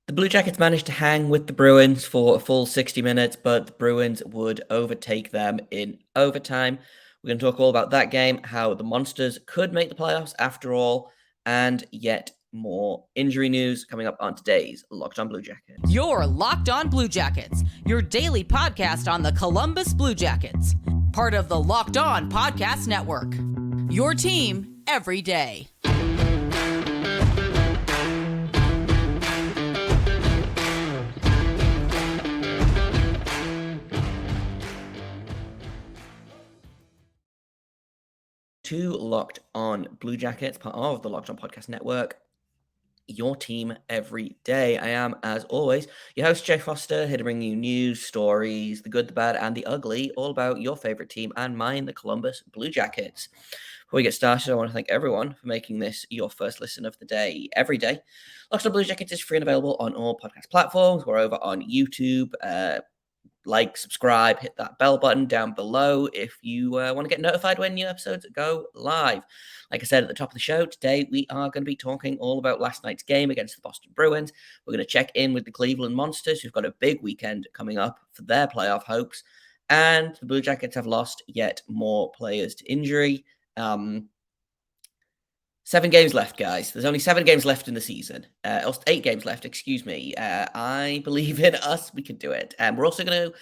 The Blue Jackets managed to hang with the Bruins for a full 60 minutes, but the Bruins would overtake them in overtime. We're going to talk all about that game, how the Monsters could make the playoffs after all, and yet more injury news coming up on today's Locked On Blue Jackets. You're Locked On Blue Jackets, your daily podcast on the Columbus Blue Jackets, part of the Locked On Podcast Network. Your team every day. To Locked On Blue Jackets, part of the Locked On Podcast Network, your team every day. I am, as always, your host, Jay Foster, here to bring you news, stories, the good, the bad, and the ugly, all about your favorite team and mine, the Columbus Blue Jackets. Before we get started, I want to thank everyone for making this your first listen of the day every day. Locked On Blue Jackets is free and available on all podcast platforms. We're over on YouTube. Like, subscribe, hit that bell button down below if you want to get notified when new episodes go live. Like I said at the top of the show, today we are going to be talking all about last night's game against the Boston Bruins. We're going to check in with the Cleveland Monsters, who've got a big weekend coming up for their playoff hopes. And the Blue Jackets have lost yet more players to injury. 7 games left, guys. There's only 7 games left in the season. 8 games left, excuse me. I believe in us. We can do it. And we're also going to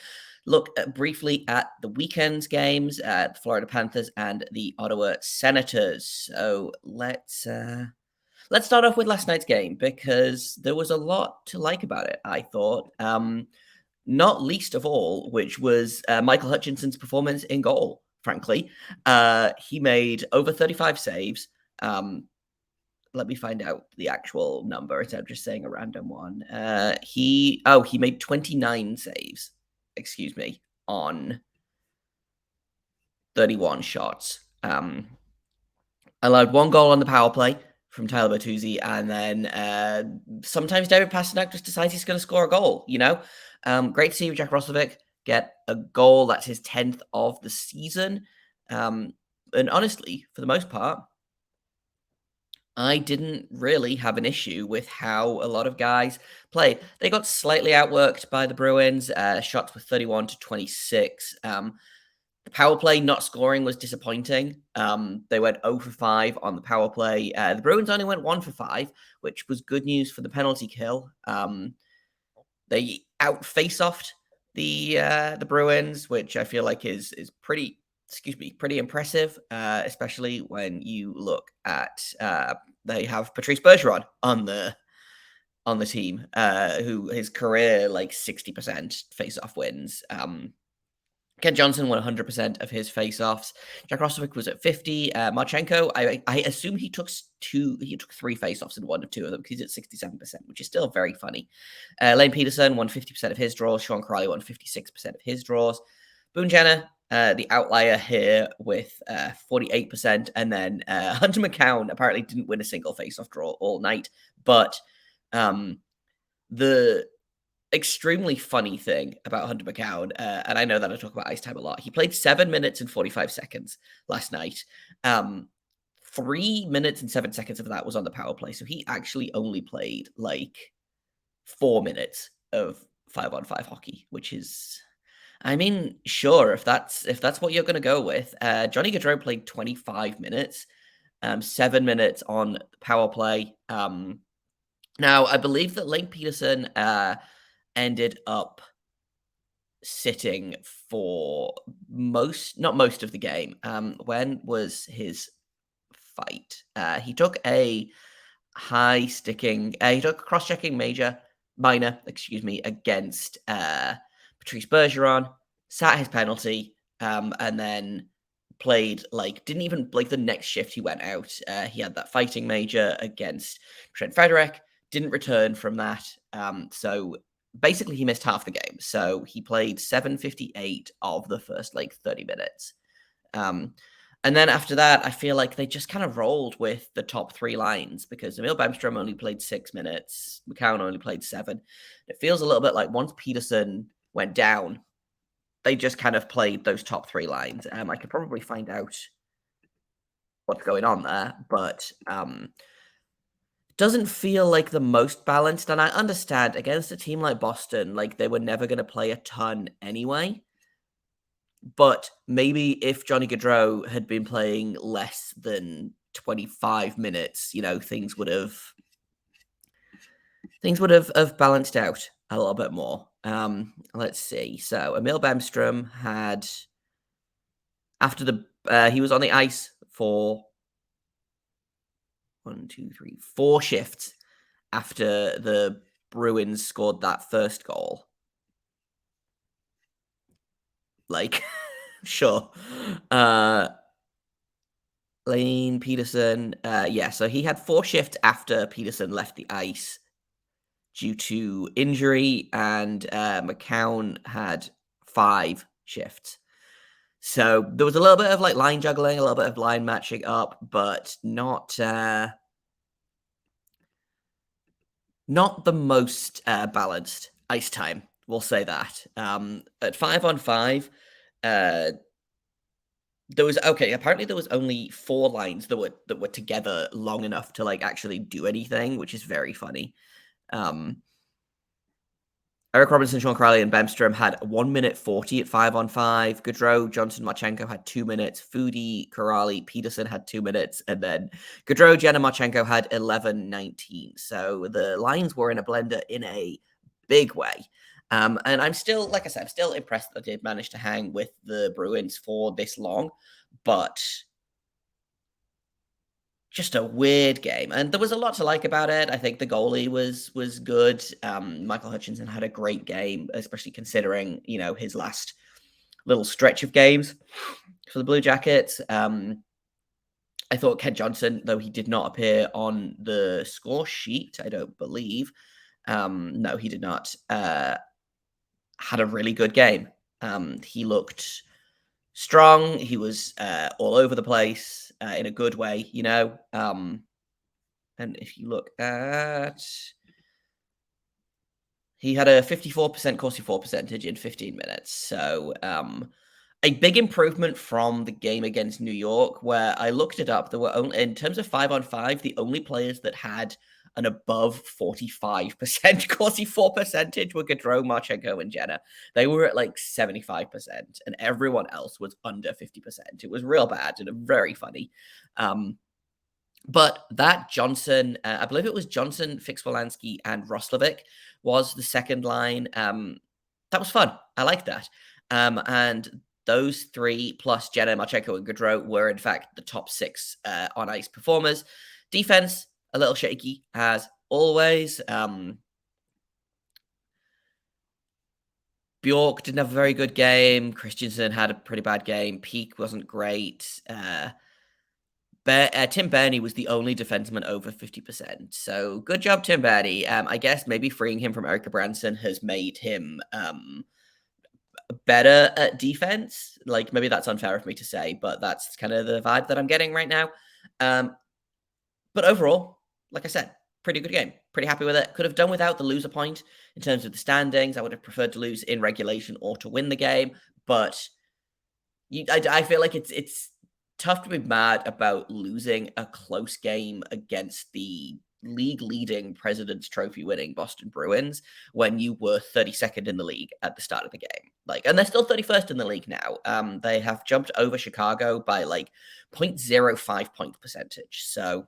look briefly at the weekend's games, the Florida Panthers and the Ottawa Senators. So let's start off with last night's game because there was a lot to like about it, I thought. Not least of all, which was Michael Hutchinson's performance in goal, frankly. He made over 35 saves. Let me find out the actual number instead of just saying a random one. He made 29 saves, on 31 shots. Allowed 1 goal on the power play from Tyler Bertuzzi, and then sometimes David Pastrnak just decides he's going to score a goal, Great to see Jack Roslovic get a goal. That's his 10th of the season. And honestly, for the most part, I didn't really have an issue with how a lot of guys played. They got slightly outworked by the Bruins. Shots were 31-26. The power play not scoring was disappointing. They went 0 for 5 on the power play. The Bruins only went 1 for 5, which was good news for the penalty kill. They out-face-offed the Bruins, which I feel like is pretty impressive, especially when you look at they have Patrice Bergeron on the team, who his career 60% face-off wins. Ken Johnson won 100% of his face-offs. Jack Roslovic was at 50. Marchenko, I assume he took 3 face-offs and won 2 of them because he's at 67%, which is still very funny. Lane Peterson won 50% of his draws. Sean Crowley won 56% of his draws. Boone Jenner, the outlier here with 48%, and then Hunter McCown apparently didn't win a single face-off draw all night. But the extremely funny thing about Hunter McCown, and I know that I talk about ice time a lot, he played 7 minutes and 45 seconds last night. 3 minutes and 7 seconds of that was on the power play, so he actually only played 4 minutes of 5-on-5 hockey, which is... I mean, sure, if that's what you're going to go with. Johnny Gaudreau played 25 minutes, 7 minutes on the power play. Now, I believe that Lane Peterson ended up sitting for not most of the game. When was his fight? He took a he took a cross-checking minor, against Patrice Bergeron, sat his penalty, and then played didn't even the next shift he went out. He had that fighting major against Trent Frederick, didn't return from that. So basically he missed half the game. So he played 7:58 of the first 30 minutes. And then after that, I feel like they just kind of rolled with the top 3 lines because Emil Bemstrom only played 6 minutes. McCown only played 7. It feels a little bit like once Peterson went down, they just kind of played those top 3 lines. I could probably find out what's going on there, but doesn't feel like the most balanced. And I understand against a team like Boston, like they were never going to play a ton anyway. But maybe if Johnny Gaudreau had been playing less than 25 minutes, things would have balanced out a little bit more. Let's see. So Emil Bemstrom had, after he was on the ice for 4 shifts after the Bruins scored that first goal. Like, sure. Lane Peterson, so he had 4 shifts after Peterson left the ice due to injury, and McCown had 5 shifts. So there was a little bit of like line juggling, a little bit of line matching up, but not the most balanced ice time. We'll say that. At 5-on-5, apparently there was only 4 lines that were together long enough to like actually do anything, which is very funny. Eric Robinson, Sean Crowley, and Bemstrom had 1 minute 40 at 5-on-5. Gaudreau, Johnson, Marchenko had 2 minutes. Foodie, Corrali, Peterson had 2 minutes. And then Gaudreau, Jenna, Marchenko had 11:19. So the lines were in a blender in a big way. And I'm still, like I said, I'm still impressed that I did manage to hang with the Bruins for this long. But just a weird game, and there was a lot to like about it. I think the goalie was good. Michael Hutchinson had a great game, especially considering his last little stretch of games for the Blue Jackets. I thought Kent Johnson, though he did not appear on the score sheet, I don't believe. No, he did not. Had a really good game. He looked strong. He was all over the place in a good way, and if you look at, he had a 54% Corsi for percentage in 15 minutes. So a big improvement from the game against New York, where I looked it up. There were only, in terms of 5-on-5, the only players that had an above 45% Corsi for percentage were Gaudreau, Marchenko, and Jenna. They were at like 75%, and everyone else was under 50%. It was real bad and very funny. But that Johnson, I believe it was Johnson, Fix-Wolanski, and Roslovic was the second line. That was fun. I liked that. And those 3 plus Jenna, Marchenko, and Gaudreau were in fact the top 6 on ice performers. Defense, a little shaky as always. Bjork didn't have a very good game. Christensen had a pretty bad game. Peak wasn't great. Tim Bernie was the only defenseman over 50%. So good job, Tim Bernie. I guess maybe freeing him from Erica Branson has made him better at defense. Like, maybe that's unfair of me to say, but that's kind of the vibe that I'm getting right now. But overall, like I said, pretty good game. Pretty happy with it. Could have done without the loser point in terms of the standings. I would have preferred to lose in regulation or to win the game. But I feel like it's tough to be mad about losing a close game against the league-leading President's Trophy winning Boston Bruins when you were 32nd in the league at the start of the game. And they're still 31st in the league now. They have jumped over Chicago by 0.05 point percentage. So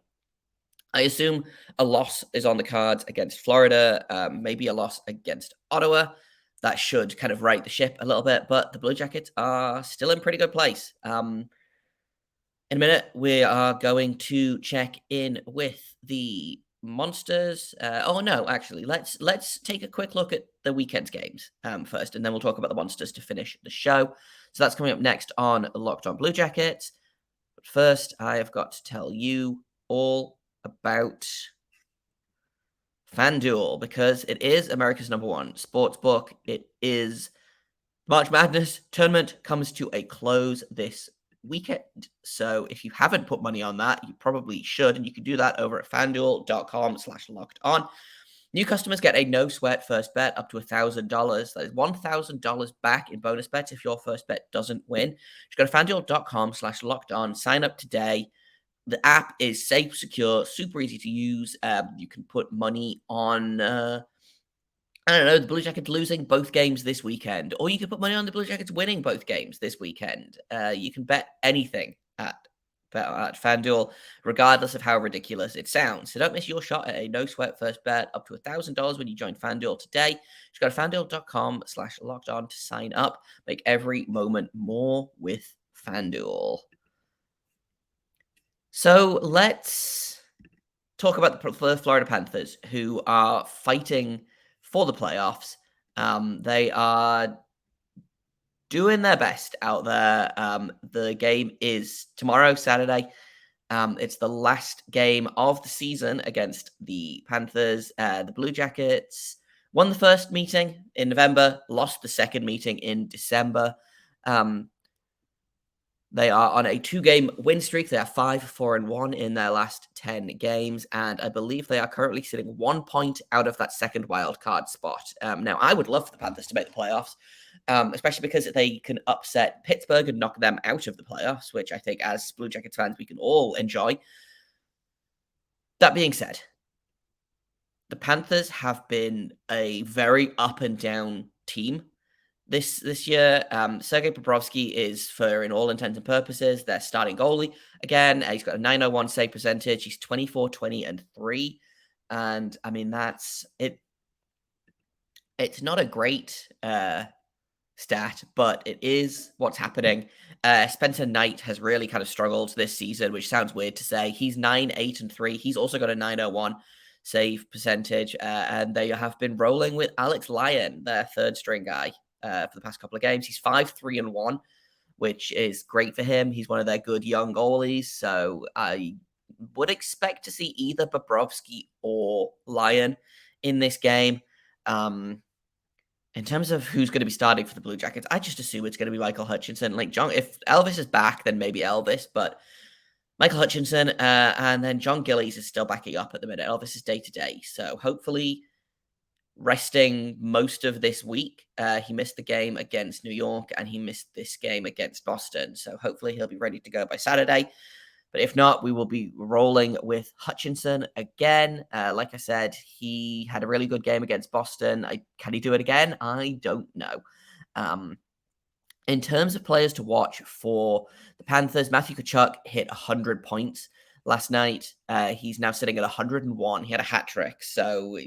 I assume a loss is on the cards against Florida, maybe a loss against Ottawa. That should kind of right the ship a little bit, but the Blue Jackets are still in pretty good place. In a minute, we are going to check in with the Monsters. Actually, let's take a quick look at the weekend's games first, and then we'll talk about the Monsters to finish the show. So that's coming up next on Locked On Blue Jackets. But first, I have got to tell you all about FanDuel, because it is America's #1 sportsbook. It is March Madness tournament comes to a close this weekend. So if you haven't put money on that, you probably should, and you can do that over at FanDuel.com/lockedon. New customers get a no sweat first bet up to $1,000. That is $1,000 back in bonus bets if your first bet doesn't win. Just go to FanDuel.com/lockedon, sign up today. The app is safe, secure, super easy to use. You can put money on, I don't know, the Blue Jackets losing both games this weekend, or you can put money on the Blue Jackets winning both games this weekend. You can bet anything at FanDuel, regardless of how ridiculous it sounds. So don't miss your shot at a no-sweat first bet up to $1,000 when you join FanDuel today. Just go to FanDuel.com/lockedon to sign up. Make every moment more with FanDuel. So let's talk about the Florida Panthers, who are fighting for the playoffs. They are doing their best out there. The game is tomorrow, Saturday. It's the last game of the season against the Panthers. The Blue Jackets won the first meeting in November, lost the second meeting in December. They are on a 2-game win streak. They are 5-4-1 in their last 10 games, and I believe they are currently sitting 1 point out of that second wild card spot. Now, I would love for the Panthers to make the playoffs, especially because they can upset Pittsburgh and knock them out of the playoffs, which I think as Blue Jackets fans we can all enjoy. That being said, the Panthers have been a very up and down team this year. Sergei Bobrovsky is, for in all intents and purposes, their starting goalie. Again, he's got a .901 save percentage. He's 24-20-3. And, I mean, that's it. It's not a great stat, but it is what's happening. Spencer Knight has really kind of struggled this season, which sounds weird to say. He's 9-8-3. He's also got a .901 save percentage. And they have been rolling with Alex Lyon, their third-string guy. For the past couple of games. He's 5-3-1, which is great for him. He's one of their good young goalies, so I would expect to see either Bobrovsky or Lyon in this game. In terms of who's going to be starting for the Blue Jackets, I just assume it's going to be Michael Hutchinson. Like John, if Elvis is back, then maybe Elvis, but Michael Hutchinson and then John Gillies is still backing up at the minute. Elvis is day-to-day, so hopefully resting most of this week. He missed the game against New York and he missed this game against Boston. So hopefully he'll be ready to go by Saturday. But if not, we will be rolling with Hutchinson again. Like I said, he had a really good game against Boston. Can he do it again? I don't know. In terms of players to watch for the Panthers, Matthew Tkachuk hit 100 points last night. He's now sitting at 101. He had a hat trick. So,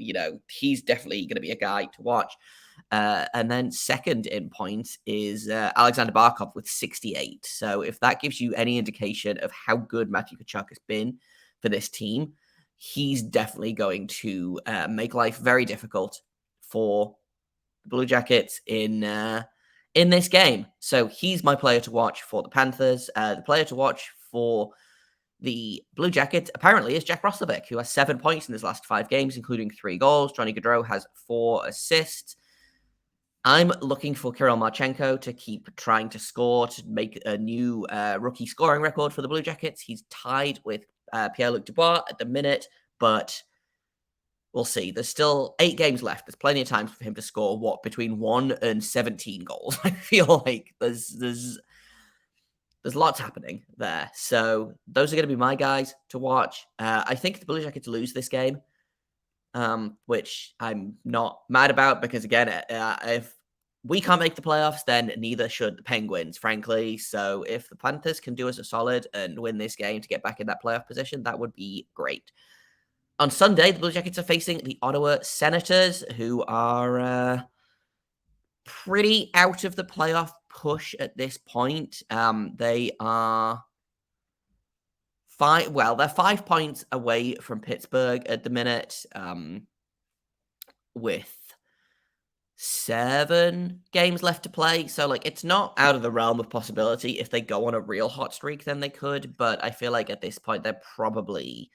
he's definitely going to be a guy to watch. And then second in points is Alexander Barkov with 68. So if that gives you any indication of how good Matthew Tkachuk has been for this team, he's definitely going to make life very difficult for the Blue Jackets in this game. So he's my player to watch for the Panthers. The player to watch for the Blue Jackets apparently is Jack Roslovic, who has 7 points in his last 5 games, including 3 goals. Johnny Gaudreau has 4 assists. I'm looking for Kirill Marchenko to keep trying to score, to make a new rookie scoring record for the Blue Jackets. He's tied with Pierre-Luc Dubois at the minute, but we'll see. There's still 8 games left. There's plenty of time for him to score, between 1 and 17 goals. I feel like there's lots happening there. So those are going to be my guys to watch. I think the Blue Jackets lose this game, which I'm not mad about because, again, if we can't make the playoffs, then neither should the Penguins, frankly. So if the Panthers can do us a solid and win this game to get back in that playoff position, that would be great. On Sunday, the Blue Jackets are facing the Ottawa Senators, who are pretty out of the playoff push at this point. They are they're 5 points away from Pittsburgh at the minute, with 7 games left to play. So, it's not out of the realm of possibility. If they go on a real hot streak, then they could. But I feel like at this point, they're probably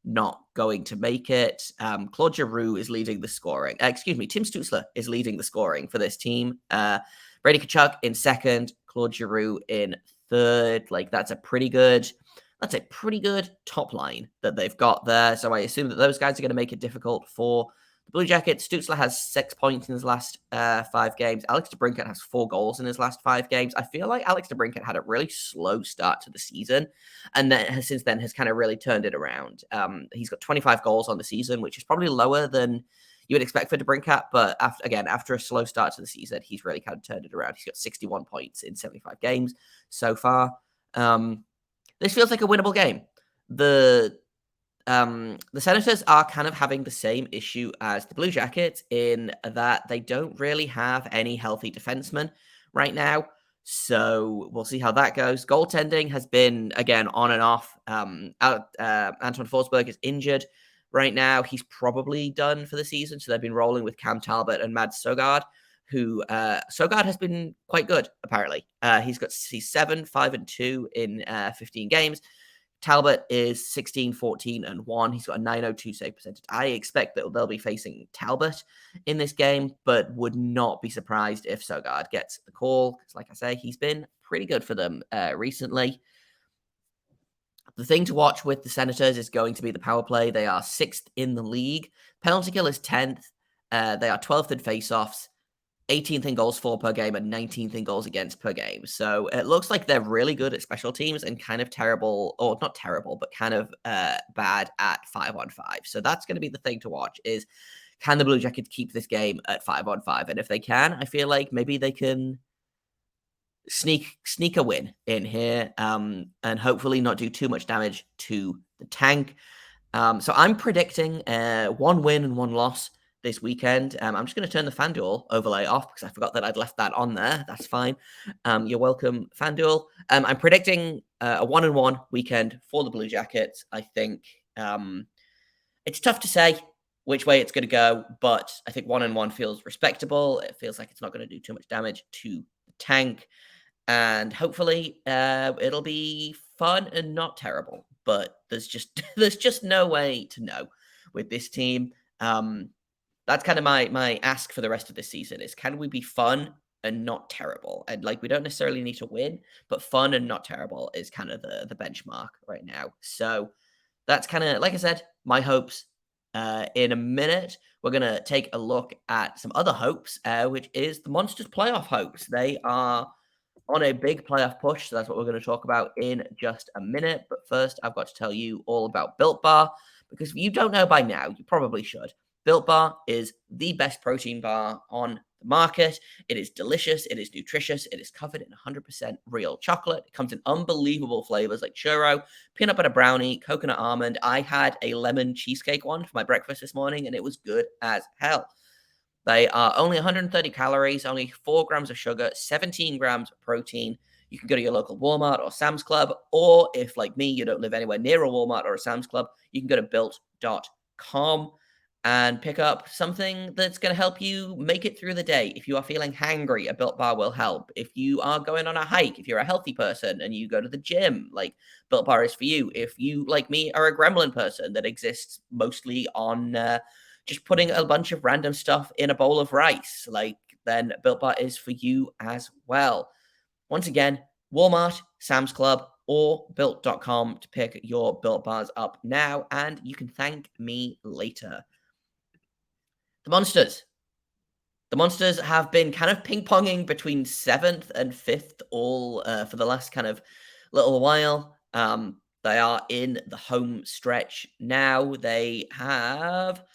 not going to make it. Claude Giroux is leading the scoring. Tim Stutzler is leading the scoring for this team. Brady Tkachuk in second, Claude Giroux in third. That's a pretty good top line that they've got there. So I assume that those guys are going to make it difficult for The Blue Jackets, Stützle has 6 points in his last 5 games. Alex DeBrincat has 4 goals in his last 5 games. I feel like Alex DeBrincat had a really slow start to the season, and then since then has kind of really turned it around. He's got 25 goals on the season, which is probably lower than you would expect for DeBrincat, but after a slow start to the season, he's really kind of turned it around. He's got 61 points in 75 games so far. This feels like a winnable game. The Senators are kind of having the same issue as the Blue Jackets in that they don't really have any healthy defensemen right now. So we'll see how that goes. Goaltending has been, again, on and off. Anton Forsberg is injured right now. He's probably done for the season. So they've been rolling with Cam Talbot and Mads Søgaard, who Søgaard has been quite good, apparently. He's 7, 5, and 2 in 15 games. Talbot is 16, 14, and 1. He's got a 902 save percentage. I expect that they'll be facing Talbot in this game, but would not be surprised if Søgaard gets the call, because like I say, he's been pretty good for them recently. The thing to watch with the Senators is going to be the power play. They are 6th in the league. Penalty kill is 10th. They are 12th in faceoffs, 18th in goals for per game, and 19th in goals against per game. So it looks like they're really good at special teams and kind of terrible, or not terrible, but kind of bad at 5-on-5. So that's going to be the thing to watch is, can the Blue Jackets keep this game at 5-on-5? And if they can, I feel like maybe they can sneak a win in here and hopefully not do too much damage to the tank. So I'm predicting 1 win and 1 loss this weekend. I'm just going to turn the FanDuel overlay off because I forgot that I'd left that on there. That's fine. You're welcome, FanDuel. I'm predicting a 1-1 weekend for the Blue Jackets. I think it's tough to say which way it's going to go, but I think 1-1 feels respectable. It feels like it's not going to do too much damage to the tank. And hopefully it'll be fun and not terrible. But there's just no way to know with this team. That's kind of my ask for the rest of the season is, can we be fun and not terrible? And like, we don't necessarily need to win, but fun and not terrible is kind of the benchmark right now. So that's kind of, like I said, my hopes. In a minute, we're going to take a look at some other hopes, which is the Monsters playoff hopes. They are on a big playoff push, so that's what we're going to talk about in just a minute. But first, I've got to tell you all about Built Bar, because if you don't know by now, you probably should. Built Bar is the best protein bar on the market. It is delicious. It is nutritious. It is covered in 100% real chocolate. It comes in unbelievable flavors like churro, peanut butter brownie, coconut almond. I had a lemon cheesecake one for my breakfast this morning, and it was good as hell. They are only 130 calories, only 4 grams of sugar, 17 grams of protein. You can go to your local Walmart or Sam's Club, or if, like me, you don't live anywhere near a Walmart or a Sam's Club, you can go to built.com and pick up something that's going to help you make it through the day. If you are feeling hangry, a Built Bar will help. If you are going on a hike, if you're a healthy person and you go to the gym, like, Built Bar is for you. If you, like me, are a gremlin person that exists mostly on just putting a bunch of random stuff in a bowl of rice, like, then Built Bar is for you as well. Once again, Walmart, Sam's Club, or built.com to pick your Built Bars up now, and you can thank me later. The Monsters have been kind of ping-ponging between 7th and 5th all for the last kind of little while. They are in the home stretch now. They have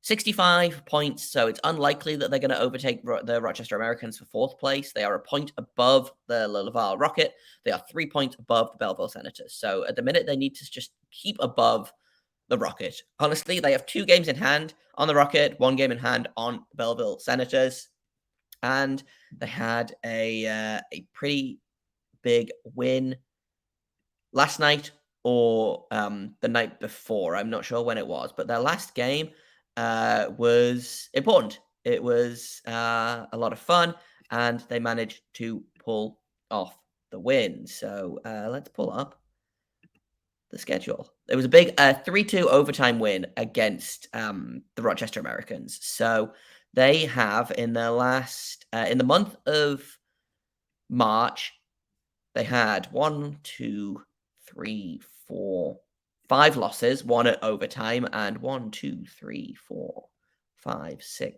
65 points, so it's unlikely that they're going to overtake the Rochester Americans for 4th place. They are a point above the Laval Rocket. They are 3 points above the Belleville Senators. So at the minute, they need to just keep above the Rocket. Honestly, they have 2 games in hand on the Rocket, 1 game in hand on the Belleville Senators. And they had a pretty big win last night or the night before. I'm not sure when it was, but their last game was important. It was a lot of fun, and they managed to pull off the win. So let's pull up the schedule. It was a big 3-2 overtime win against the Rochester Americans. So they have in the month of March, they had 1, 2, 3, 4, 5 losses, 1 at overtime, and 1, 2, 3, 4, 5, 6,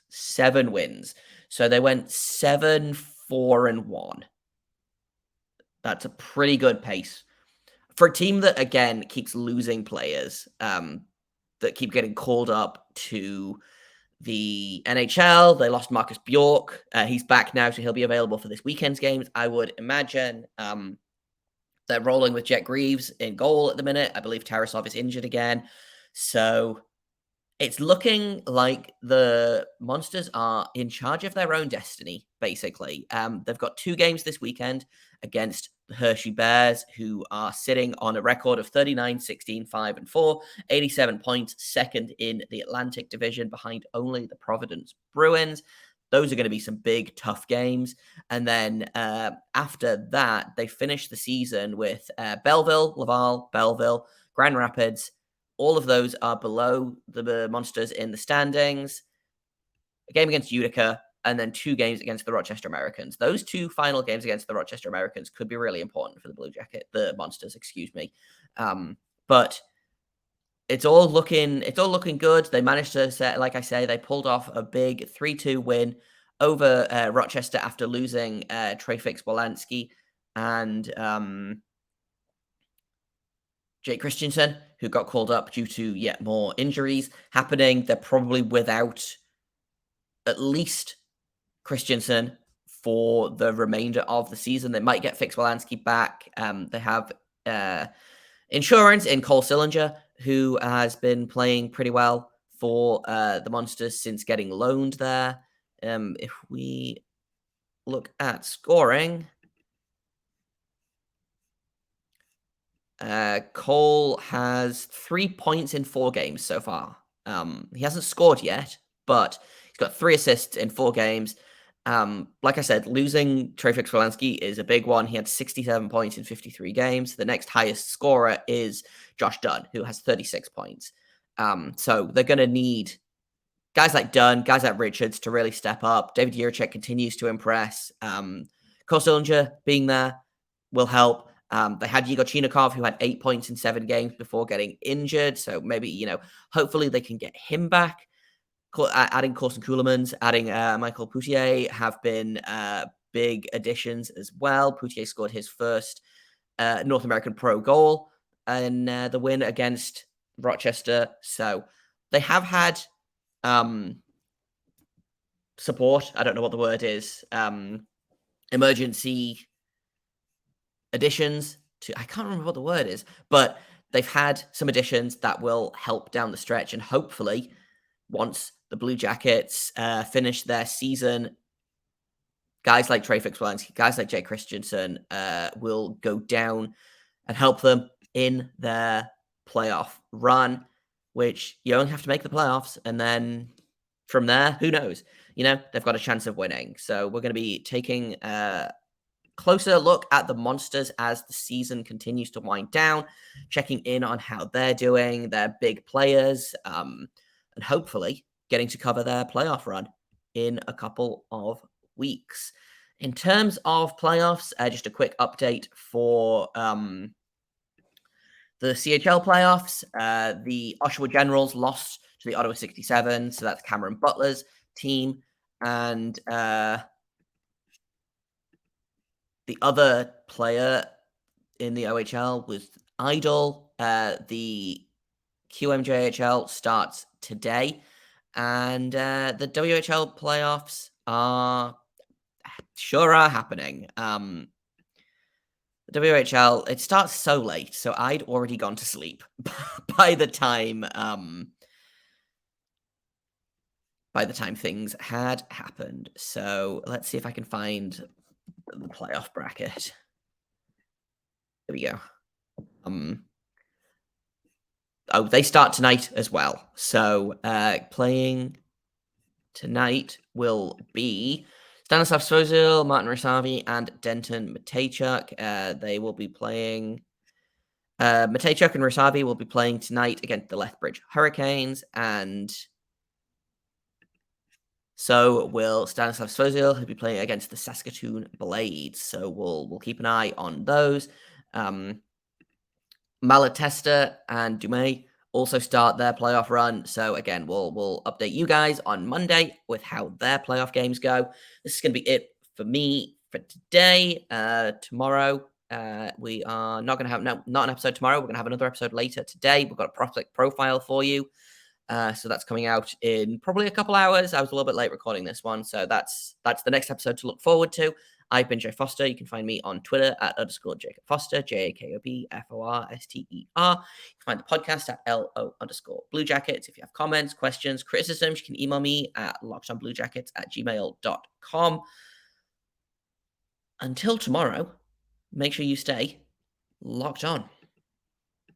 7 wins. So they went 7-4-1. That's a pretty good pace for a team that, again, keeps losing players, that keep getting called up to the NHL. They lost Marcus Bjork. He's back now, so he'll be available for this weekend's games, I would imagine. They're rolling with Jet Greaves in goal at the minute. I believe Tarasov is injured again. So it's looking like the Monsters are in charge of their own destiny, basically. They've got 2 games this weekend against the Hershey Bears, who are sitting on a record of 39, 16, 5, and 4, 87 points, second in the Atlantic Division, behind only the Providence Bruins. Those are going to be some big, tough games. And then after that, they finish the season with Belleville, Laval, Belleville, Grand Rapids. All of those are below the Monsters in the standings. A game against Utica, and then 2 games against the Rochester Americans. Those 2 final games against the Rochester Americans could be really important for the Monsters, excuse me. But it's all looking good. They managed to set, like I say, they pulled off a big 3-2 win over Rochester after losing Trey Fix-Wolanski and Jake Christensen, who got called up due to yet more injuries happening. They're probably without at least Christensen for the remainder of the season. They might get Fix-Wolanski back. They have insurance in Cole Sillinger, who has been playing pretty well for the Monsters since getting loaned there. If we look at scoring, Cole has 3 points in 4 games so far. He hasn't scored yet, but he's got 3 assists in 4 games. Like I said, losing Trey Fix-Wolanski is a big one. He had 67 points in 53 games. The next highest scorer is Josh Dunn, who has 36 points. So they're going to need guys like Dunn, guys like Richards to really step up. David Jiricek continues to impress. Cole Sillinger being there will help. They had Igor Chinakov, who had 8 points in 7 games before getting injured. So maybe, hopefully they can get him back. Adding Corson Ceulemans, adding Michael Poutier have been big additions as well. Poutier scored his first North American pro goal in the win against Rochester. So they have had support. I don't know what the word is. Emergency additions to, I can't remember what the word is, but they've had some additions that will help down the stretch, and hopefully once the Blue Jackets finish their season, guys like Trey Fix-Wolanski, guys like Jay Christensen will go down and help them in their playoff run, which you only have to make the playoffs, and then from there, who knows? They've got a chance of winning. So we're going to be taking a closer look at the Monsters as the season continues to wind down, checking in on how they're doing, their big players, and hopefully getting to cover their playoff run in a couple of weeks. In terms of playoffs, just a quick update for the CHL playoffs. The Oshawa Generals lost to the Ottawa 67, so that's Cameron Butler's team. And the other player in the OHL was Idle. The QMJHL starts today, and the WHL playoffs are happening. The WHL, it starts so late, so I'd already gone to sleep by the time things had happened. So let's see if I can find the playoff bracket. There we go. They start tonight as well. So playing tonight will be Stanislav Svozil, Martin Rysavy, and Denton Matejchuk. They will be playing. Matejchuk and Rysavy will be playing tonight against the Lethbridge Hurricanes, and so will Stanislav Svozil, who'll be playing against the Saskatoon Blades. So we'll keep an eye on those. Malatesta and Dumais also start their playoff run. So again, we'll update you guys on Monday with how their playoff games go. This is going to be it for me for today. Tomorrow, we are not going to have not an episode tomorrow. We're going to have another episode later today. We've got a prospect profile for you. So that's coming out in probably a couple hours. I was a little bit late recording this one, so that's the next episode to look forward to. I've been Jay Foster. You can find me on Twitter at _Jacob Foster, JAKOBFORSTER. You can find the podcast at LO_Blue Jackets. If you have comments, questions, criticisms, you can email me at lockedonbluejackets@gmail.com. Until tomorrow, make sure you stay locked on.